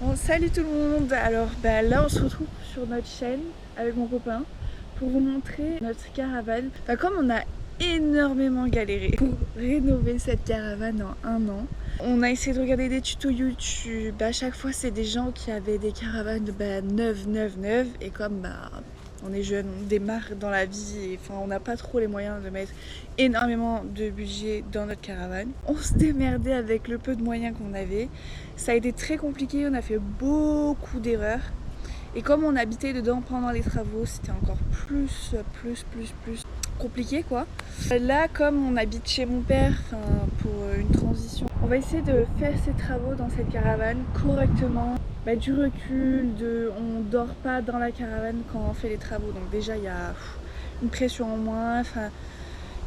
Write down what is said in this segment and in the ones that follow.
Bon, salut tout le monde. Alors là on se retrouve sur notre chaîne avec mon copain pour vous montrer notre caravane. Comme on a énormément galéré pour rénover cette caravane en 1 an, on a essayé de regarder des tutos YouTube. À chaque fois c'est des gens qui avaient des caravanes neuves et comme on est jeune, on démarre dans la vie et on n'a pas trop les moyens de mettre énormément de budget dans notre caravane. On se démerdait avec le peu de moyens qu'on avait. Ça a été très compliqué, on a fait beaucoup d'erreurs. Et comme on habitait dedans pendant les travaux, c'était encore plus compliqué quoi. Là, comme on habite chez mon père, pour une transition, on va essayer de faire ces travaux dans cette caravane correctement. Du recul, on dort pas dans la caravane quand on fait les travaux, donc déjà il y a une pression en moins.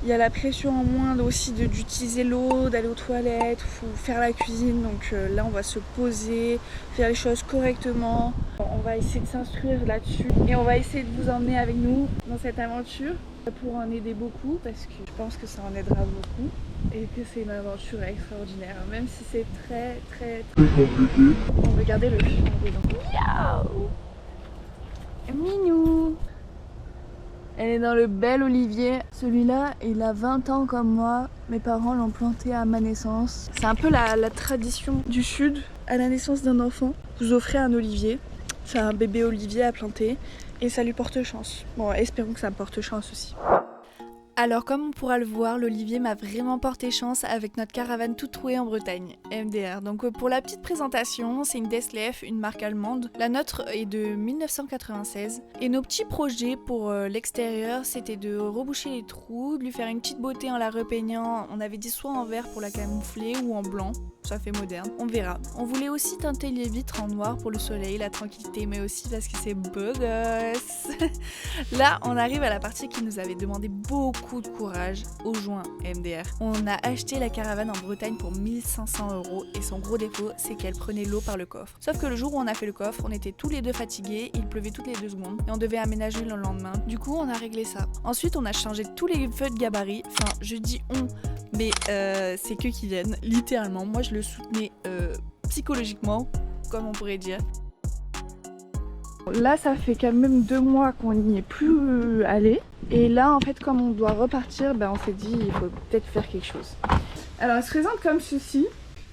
Il y a la pression en moins aussi d'utiliser l'eau, d'aller aux toilettes, faut faire la cuisine. Donc là on va se poser, faire les choses correctement. On va essayer de s'instruire là-dessus et on va essayer de vous emmener avec nous dans cette aventure pour en aider beaucoup, parce que je pense que ça en aidera beaucoup et que c'est une aventure extraordinaire, même si c'est très compliqué. On va regarder le chien dedans. Miaou, Minou. Elle est dans le bel olivier. Celui-là, il a 20 ans comme moi. Mes parents l'ont planté à ma naissance. C'est un peu la tradition du sud. À la naissance d'un enfant, vous offrez un olivier. C'est un bébé olivier à planter et ça lui porte chance. Bon, espérons que ça me porte chance aussi. Alors comme on pourra le voir, l'olivier m'a vraiment porté chance avec notre caravane toute trouée en Bretagne, MDR. Donc pour la petite présentation, c'est une Desleaf, une marque allemande. La nôtre est de 1996. Et nos petits projets pour l'extérieur, c'était de reboucher les trous, de lui faire une petite beauté en la repeignant. On avait dit soit en vert pour la camoufler ou en blanc. Ça fait moderne, on verra. On voulait aussi teinter les vitres en noir pour le soleil, la tranquillité, mais aussi parce que c'est beau gosse. Là, on arrive à la partie qui nous avait demandé beaucoup de courage, au joint MDR. On a acheté la caravane en Bretagne pour 1500 € et son gros défaut, c'est qu'elle prenait l'eau par le coffre. Sauf que le jour où on a fait le coffre, on était tous les deux fatigués, il pleuvait toutes les 2 secondes et on devait aménager le lendemain. Du coup, on a réglé ça. Ensuite, on a changé tous les feux de gabarit. Enfin, je dis on, mais c'est qu'eux qui viennent, littéralement. Moi, je le soutenais psychologiquement, comme on pourrait dire. Là, ça fait quand même 2 mois qu'on n'y est plus allé. Et là, en fait, comme on doit repartir, on s'est dit il faut peut-être faire quelque chose. Alors, elle se présente comme ceci.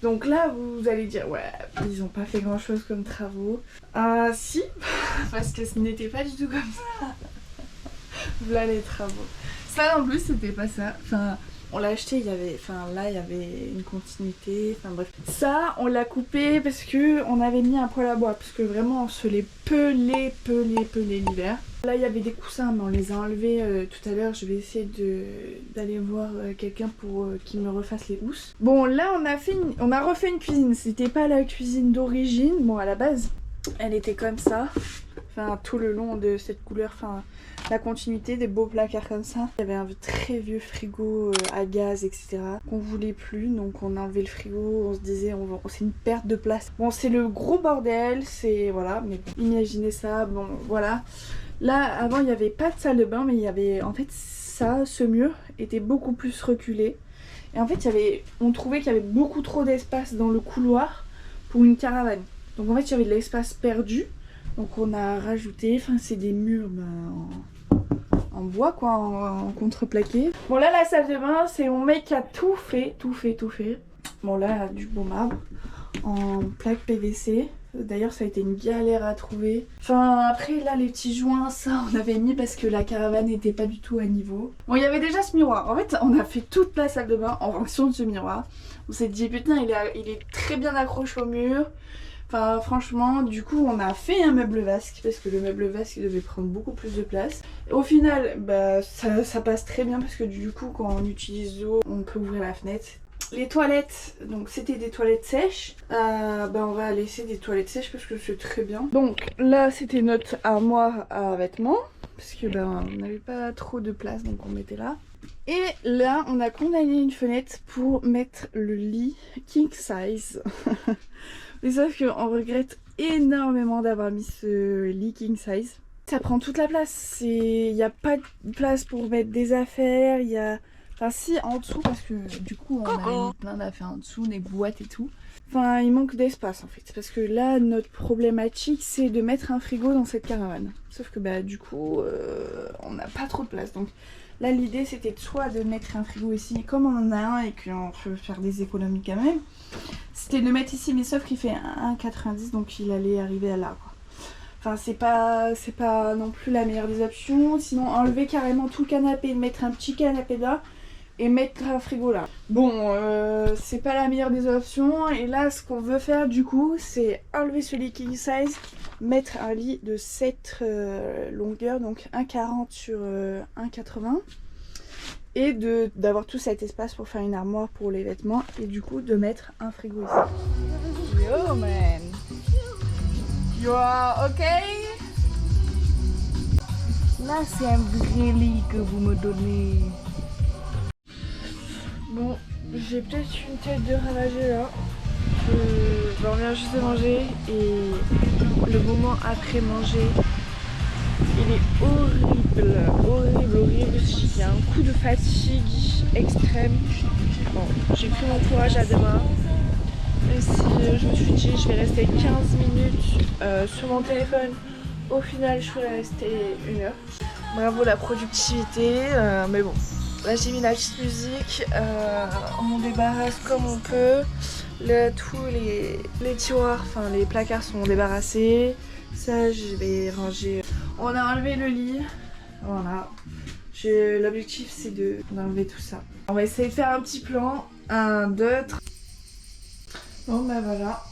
Donc là, vous allez dire, ouais, ils ont pas fait grand-chose comme travaux. Si, parce que ce n'était pas du tout comme ça. Voilà les travaux. Ça, en plus, c'était pas ça. On l'a acheté, il y avait une continuité, bref. Ça, on l'a coupé parce que on avait mis un poêle à bois, parce que vraiment on se les pelait l'hiver. Là, il y avait des coussins, mais on les a enlevés tout à l'heure. Je vais essayer d'aller voir quelqu'un pour qu'il me refasse les housses. Bon, là, on a refait une cuisine. C'était pas la cuisine d'origine. Bon, à la base, elle était comme ça. Tout le long de cette couleur, la continuité des beaux placards comme ça. Il y avait un très vieux frigo à gaz, etc. qu'on voulait plus, donc on a enlevé le frigo. On se disait, c'est une perte de place. Bon, c'est le gros bordel, c'est voilà, mais bon, imaginez ça, bon, voilà. Là, avant, il n'y avait pas de salle de bain, mais il y avait, en fait, ce mur était beaucoup plus reculé. Et en fait, on trouvait qu'il y avait beaucoup trop d'espace dans le couloir pour une caravane. Donc en fait, il y avait de l'espace perdu. Donc on a rajouté, c'est des murs en bois quoi, en contreplaqué. Bon là la salle de bain, c'est mon mec qui a tout fait. Bon là du beau marbre en plaque PVC. D'ailleurs ça a été une galère à trouver. Après là les petits joints, ça on avait mis parce que la caravane n'était pas du tout à niveau. Bon il y avait déjà ce miroir. En fait on a fait toute la salle de bain en fonction de ce miroir. On s'est dit putain il est très bien accroché au mur. Franchement, du coup, on a fait un meuble vasque parce que le meuble vasque devait prendre beaucoup plus de place. Au final, ça passe très bien parce que du coup, quand on utilise l'eau, on peut ouvrir la fenêtre. Les toilettes, donc c'était des toilettes sèches. On va laisser des toilettes sèches parce que c'est très bien. Donc là, c'était notre armoire à vêtements parce que on n'avait pas trop de place, donc on mettait là. Et là, on a condamné une fenêtre pour mettre le lit king size. Mais sauf qu'on regrette énormément d'avoir mis ce lit king size. Ça prend toute la place. Il n'y a pas de place pour mettre des affaires. Si, en dessous, parce que du coup, on a mis plein d'affaires en dessous, des boîtes et tout. Enfin, il manque d'espace en fait. Parce que là, notre problématique, c'est de mettre un frigo dans cette caravane. Sauf que bah du coup, on n'a pas trop de place. Donc là, l'idée, c'était soit de mettre un frigo ici, comme on en a un et qu'on peut faire des économies quand même. C'était de le mettre ici, mais sauf qu'il fait 1,90, donc il allait arriver à là, quoi. Enfin, c'est pas non plus la meilleure des options. Sinon, enlever carrément tout le canapé, mettre un petit canapé là et mettre un frigo là. Bon, c'est pas la meilleure des options. Et là, ce qu'on veut faire du coup, c'est enlever ce lit king size, mettre un lit de 7 longueurs, donc 1,40 sur 1,80. Et d'avoir tout cet espace pour faire une armoire pour les vêtements. Et du coup, de mettre un frigo ici. Yo man! You are okay? Là, c'est un vrai lit que vous me donnez. Bon, j'ai peut-être une tête de ravager là. On vient juste de manger et le moment après manger, il est horrible. Il y a un coup de fatigue extrême. Bon, j'ai pris mon courage à deux mains. Même si je me suis dit je vais rester 15 minutes sur mon téléphone, au final je suis restée 1 heure. Bravo la productivité, mais bon, là j'ai mis la petite musique, on débarrasse comme on peut. Tous les tiroirs, enfin les placards sont débarrassés. Ça je vais ranger. On a enlevé le lit, voilà. L'objectif c'est d'enlever tout ça. On va essayer de faire un petit plan, 1, 2, 3. Bon bah voilà,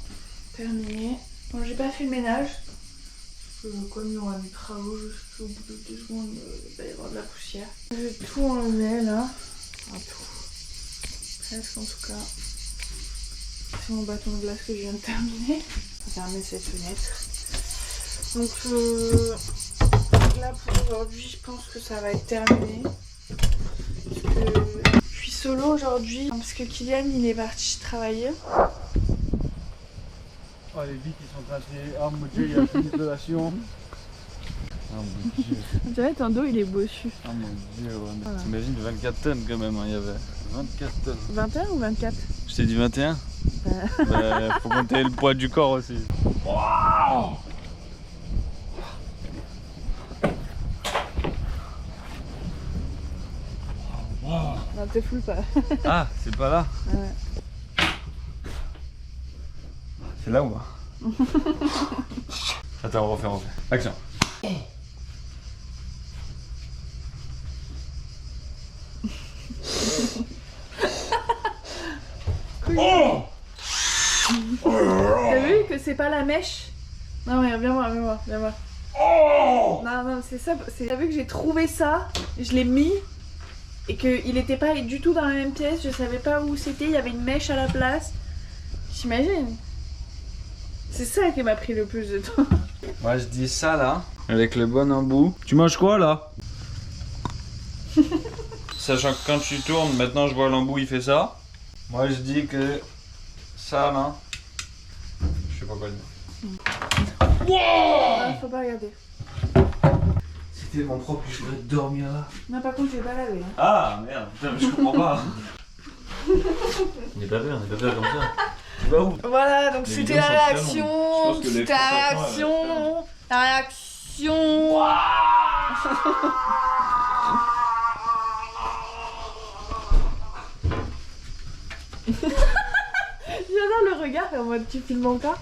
terminé. Bon, j'ai pas fait le ménage. Comme il y aura des travaux, juste au bout de 2 secondes, il va y avoir de la poussière. Je vais tout enlever là. Enfin, tout. Presque en tout cas. C'est mon bâton de glace que je viens de terminer. On va fermer cette fenêtre. Donc là pour aujourd'hui, je pense que ça va être terminé. Parce que je suis solo aujourd'hui. Parce que Kylian il est parti travailler. Oh, les vies qui sont cassées. Oh mon dieu, il y a une isolation. Oh mon dieu. On dirait ton dos il est bossu. Oh mon dieu, ouais. Voilà. T'imagines 24 tonnes quand même, hein, il y avait 24 tonnes. 21 ou 24? Je t'ai dit 21. Bah, faut compter le poids du corps aussi. Wow. Non, t'es full pas. Ah, c'est pas là? Ouais. C'est là ou pas? Attends, on refait. Action. Oh! T'as vu que c'est pas la mèche? Non mais viens voir. Oh! Non, c'est ça. T'as vu que j'ai trouvé ça, je l'ai mis et qu'il était pas du tout dans la même pièce, je savais pas où c'était, il y avait une mèche à la place. J'imagine. C'est ça qui m'a pris le plus de temps. Moi je dis ça là, avec le bon embout. Tu manges quoi là? Sachant que quand tu tournes, maintenant je vois l'embout il fait ça. Moi je dis que ça là, je sais pas quoi dire. Wow, faut pas regarder. C'était mon propre que je voulais dormir là. Non par contre j'ai pas lavé. Hein. Ah merde, putain mais je comprends pas. On n'est pas faire comme ça. Bah où? Voilà, donc Les c'était vidéos la sont très réaction. longues. Je pense que C'était la l'exploitation, réaction. La réaction. J'adore le regard en mode tu filmes encore.